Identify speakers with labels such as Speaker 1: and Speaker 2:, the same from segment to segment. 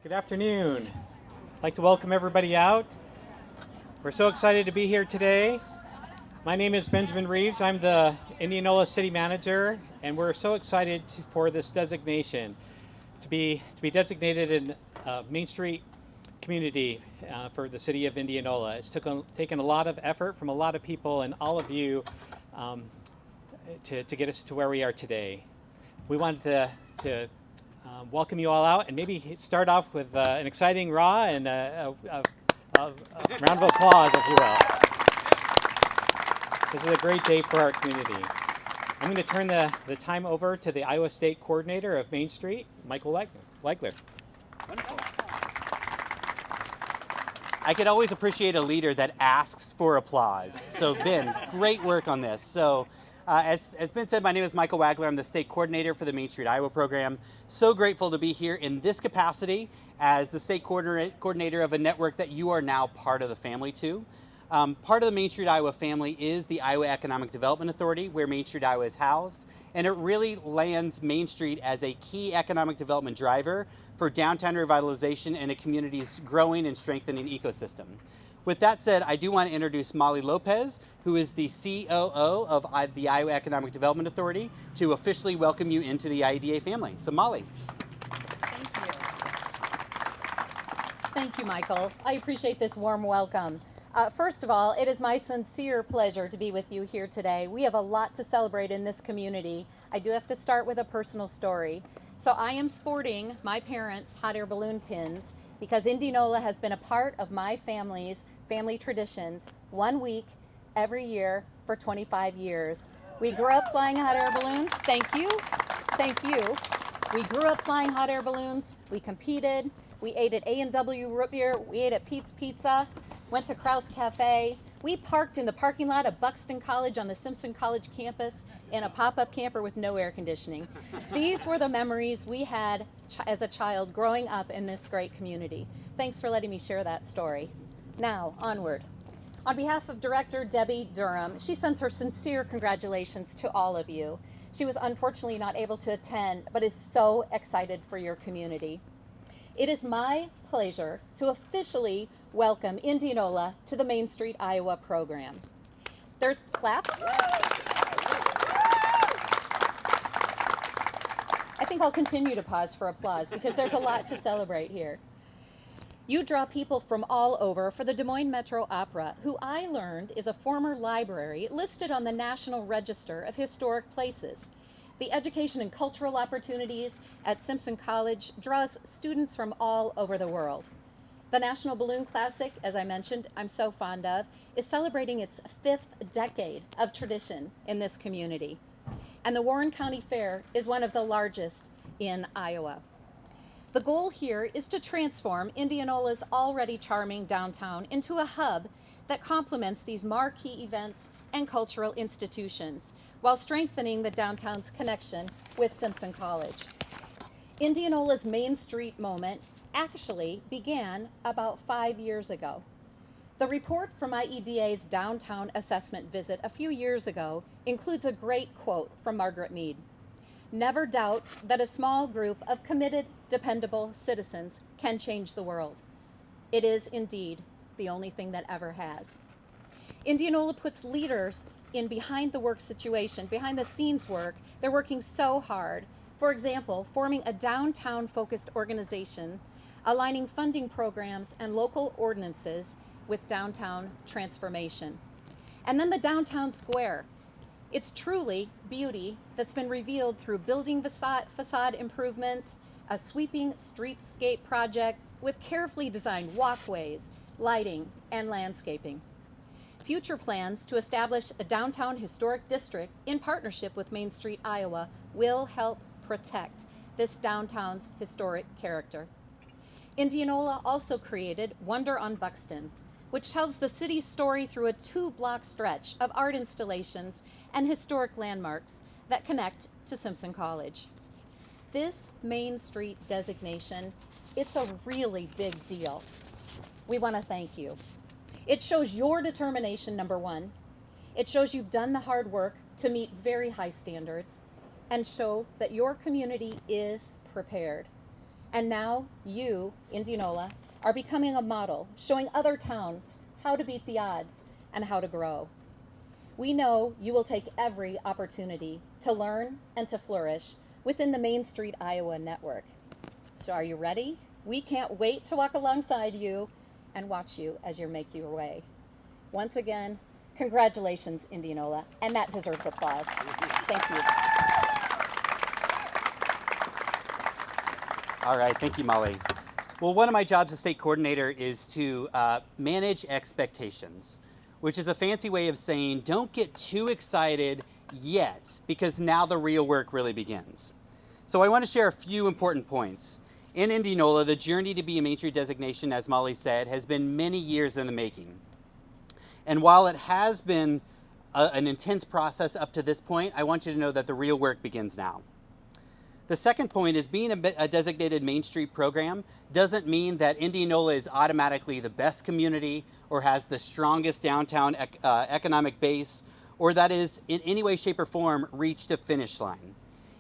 Speaker 1: Good afternoon. I'd like to welcome everybody out. We're so excited to be here today. My name is Benjamin Reeves. I'm the Indianola City Manager, and we're so excited for this designation to be designated in Main Street community for the City of Indianola. It's taken a lot of effort from a lot of people and all of you to get us to where we are today. We wanted to welcome you all out and maybe start off with an exciting raw and a round of applause, if you will. This is a great day for our community. I'm going to turn the time over to the Iowa State Coordinator of Main Street, Michael Legler.
Speaker 2: Wonderful. I could always appreciate a leader that asks for applause. So Ben, great work on this. So as Ben said, my name is Michael Wagler. I'm the State Coordinator for the Main Street Iowa program. So grateful to be here in this capacity as the State Coordinator of a network that you are now part of the family to. Part of the Main Street Iowa family is the Iowa Economic Development Authority, where Main Street Iowa is housed, and it really lands Main Street as a key economic development driver for downtown revitalization and a community's growing and strengthening ecosystem. With that said, I do want to introduce Molly Lopez, who is the COO of the Iowa Economic Development Authority, to officially welcome you into the IEDA family. So Molly.
Speaker 3: Thank you. Thank you, Michael. I appreciate this warm welcome. First of all, it is my sincere pleasure to be with you here today. We have a lot to celebrate in this community. I do have to start with a personal story. So I am sporting my parents' hot air balloon pins because Indianola has been a part of my family's family traditions 1 week every year for 25 years. We grew up flying hot air balloons. Thank you. Thank you. We grew up flying hot air balloons. We competed. We ate at A&W Root Beer. We ate at Pete's Pizza. Went to Kraus Cafe. We parked in the parking lot of Buxton College on the Simpson College campus in a pop-up camper with no air conditioning. These were the memories we had as a child growing up in this great community. Thanks for letting me share that story. Now, onward. On behalf of Director Debbie Durham, she sends her sincere congratulations to all of you. She was unfortunately not able to attend, but is so excited for your community. It is my pleasure to officially welcome Indianola to the Main Street Iowa program. There's clap. I think I'll continue to pause for applause because there's a lot to celebrate here. You draw people from all over for the Des Moines Metro Opera, who I learned is a former library listed on the National Register of Historic Places. The education and cultural opportunities at Simpson College draws students from all over the world. The National Balloon Classic, as I mentioned, I'm so fond of, is celebrating its 5th decade of tradition in this community. And the Warren County Fair is one of the largest in Iowa. The goal here is to transform Indianola's already charming downtown into a hub that complements these marquee events and cultural institutions, while strengthening the downtown's connection with Simpson College. Indianola's Main Street moment actually began about 5 years ago. The report from IEDA's downtown assessment visit a few years ago includes a great quote from Margaret Mead. "Never doubt that a small group of committed, dependable citizens can change the world. It is indeed the only thing that ever has." Indianola puts leaders in behind the work situation, behind the scenes work. They're working so hard. For example, forming a downtown focused organization, aligning funding programs and local ordinances with downtown transformation. And then the downtown square. It's truly beauty that's been revealed through building facade improvements, a sweeping streetscape project with carefully designed walkways, lighting, and landscaping. Future plans to establish a downtown historic district in partnership with Main Street Iowa will help protect this downtown's historic character. Indianola also created Wonder on Buxton, which tells the city's story through a 2-block stretch of art installations and historic landmarks that connect to Simpson College. This Main Street designation, it's a really big deal. We want to thank you. It shows your determination, number one. It shows you've done the hard work to meet very high standards and show that your community is prepared. And now you, Indianola, are becoming a model, showing other towns how to beat the odds and how to grow. We know you will take every opportunity to learn and to flourish within the Main Street, Iowa network. So are you ready? We can't wait to walk alongside you and watch you as you make your way. Once again, congratulations, Indianola, and that deserves applause. Thank you.
Speaker 2: All right, thank you, Molly. Well, one of my jobs as state coordinator is to manage expectations, which is a fancy way of saying don't get too excited yet, because now the real work really begins. So I want to share a few important points. In Indianola, the journey to be a Main Street designation, as Molly said, has been many years in the making. And while it has been an intense process up to this point, I want you to know that the real work begins now. The second point is being a designated Main Street program doesn't mean that Indianola is automatically the best community or has the strongest downtown economic base, or that is in any way, shape, or form reached a finish line.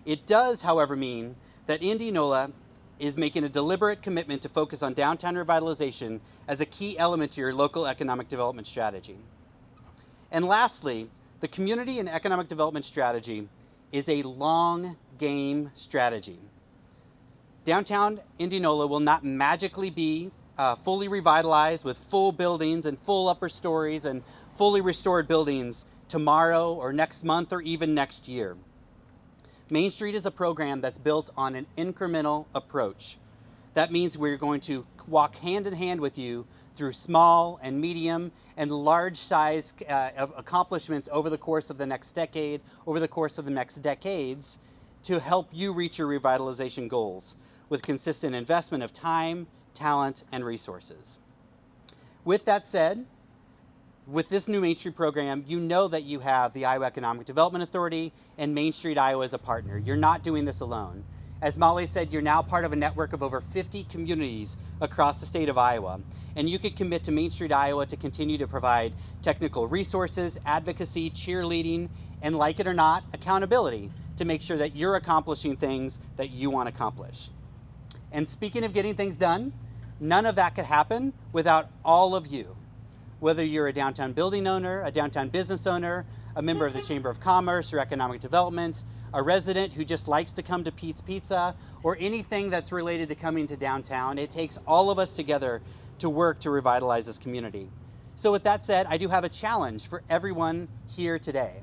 Speaker 2: It does, however, mean that Indianola is making a deliberate commitment to focus on downtown revitalization as a key element to your local economic development strategy. And lastly, the community and economic development strategy is a long game strategy. Downtown Indianola will not magically be fully revitalized with full buildings and full upper stories and fully restored buildings tomorrow or next month or even next year. Main Street is a program that's built on an incremental approach. That means we're going to walk hand in hand with you through small and medium and large size accomplishments over the course of the next decade, over the course of the next decades, to help you reach your revitalization goals with consistent investment of time, talent, and resources. With that said, with this new Main Street program, you know that you have the Iowa Economic Development Authority and Main Street Iowa as a partner. You're not doing this alone. As Molly said, you're now part of a network of over 50 communities across the state of Iowa. And you could commit to Main Street Iowa to continue to provide technical resources, advocacy, cheerleading, and like it or not, accountability to make sure that you're accomplishing things that you want to accomplish. And speaking of getting things done, none of that could happen without all of you. Whether you're a downtown building owner, a downtown business owner, a member of the Chamber of Commerce or Economic Development, a resident who just likes to come to Pete's Pizza, or anything that's related to coming to downtown, it takes all of us together to work to revitalize this community. So with that said, I do have a challenge for everyone here today.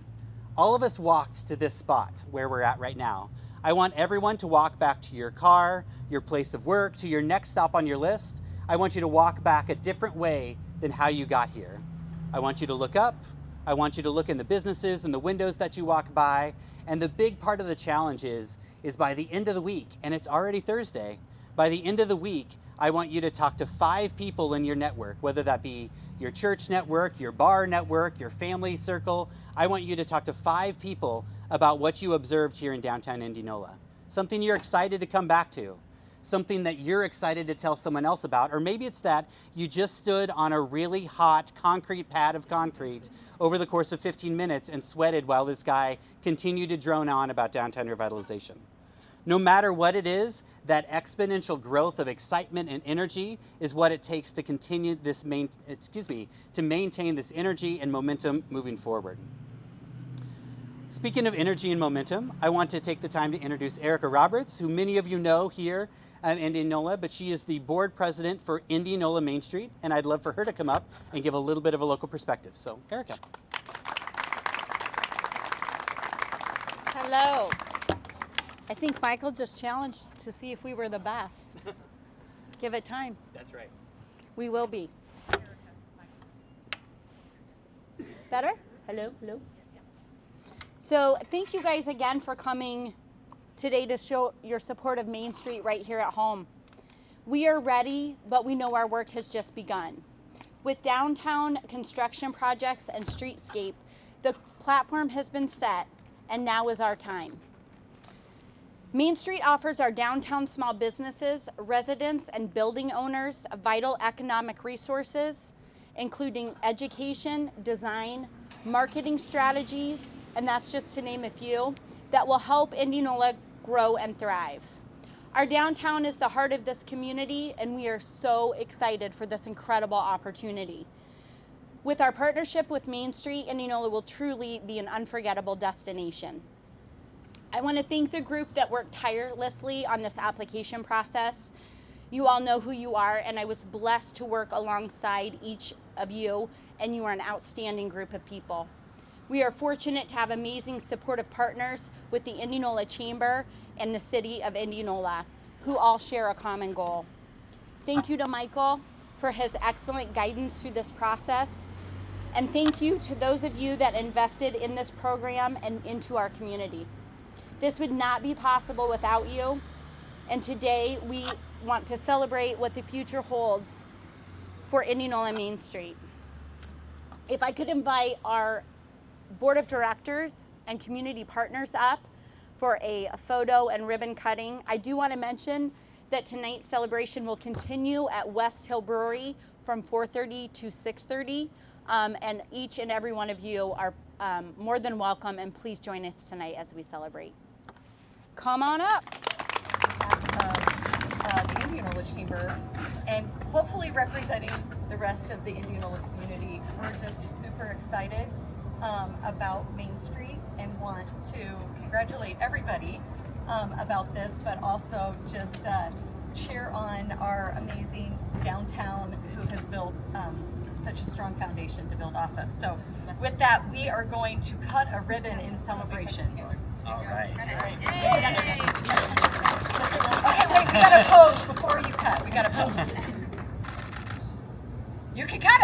Speaker 2: All of us walked to this spot where we're at right now. I want everyone to walk back to your car, your place of work, to your next stop on your list. I want you to walk back a different way than how you got here. I want you to look up. I want you to look in the businesses and the windows that you walk by. And the big part of the challenge is by the end of the week, and it's already Thursday, by the end of the week, I want you to talk to 5 people in your network, whether that be your church network, your bar network, your family circle. I want you to talk to 5 people about what you observed here in downtown Indianola. Something you're excited to come back to. Something that you're excited to tell someone else about, or maybe it's that you just stood on a really hot concrete pad of concrete over the course of 15 minutes and sweated while this guy continued to drone on about downtown revitalization. No matter what it is, that exponential growth of excitement and energy is what it takes to continue this to maintain this energy and momentum moving forward. Speaking of energy and momentum, I want to take the time to introduce Erica Roberts, who many of you know here in Indianola, but she is the board president for Indianola Main Street, and I'd love for her to come up and give a little bit of a local perspective. So, Erica.
Speaker 4: Hello. I think Michael just challenged to see if we were the best. Give it time.
Speaker 2: That's right.
Speaker 4: We will be. Better? Hello, hello. So thank you guys again for coming today to show your support of Main Street right here at home. We are ready, but we know our work has just begun. With downtown construction projects and streetscape, the platform has been set, and now is our time. Main Street offers our downtown small businesses, residents, and building owners vital economic resources, including education, design, marketing strategies, and that's just to name a few, that will help Indianola grow and thrive. Our downtown is the heart of this community, and we are so excited for this incredible opportunity. With our partnership with Main Street, Indianola will truly be an unforgettable destination. I want to thank the group that worked tirelessly on this application process. You all know who you are, and I was blessed to work alongside each of you, and you are an outstanding group of people. We are fortunate to have amazing supportive partners with the Indianola Chamber and the City of Indianola, who all share a common goal. Thank you to Michael for his excellent guidance through this process. And thank you to those of you that invested in this program and into our community. This would not be possible without you. And today we want to celebrate what the future holds for Indianola Main Street. If I could invite our board of directors and community partners up for a photo and ribbon cutting. I do want to mention that tonight's celebration will continue at West Hill Brewery from 4:30 to 6:30, and each and every one of you are more than welcome, and please join us tonight as we celebrate. Come on up.
Speaker 5: The Indianola Chamber, and hopefully representing the rest of the Indianola community. We're just super excited about Main Street and want to congratulate everybody about this, but also just cheer on our amazing downtown who has built such a strong foundation to build off of. So with that, we are going to cut a ribbon in celebration.
Speaker 2: All right.
Speaker 5: Okay, wait, we gotta pose before you cut. We gotta pose. You can cut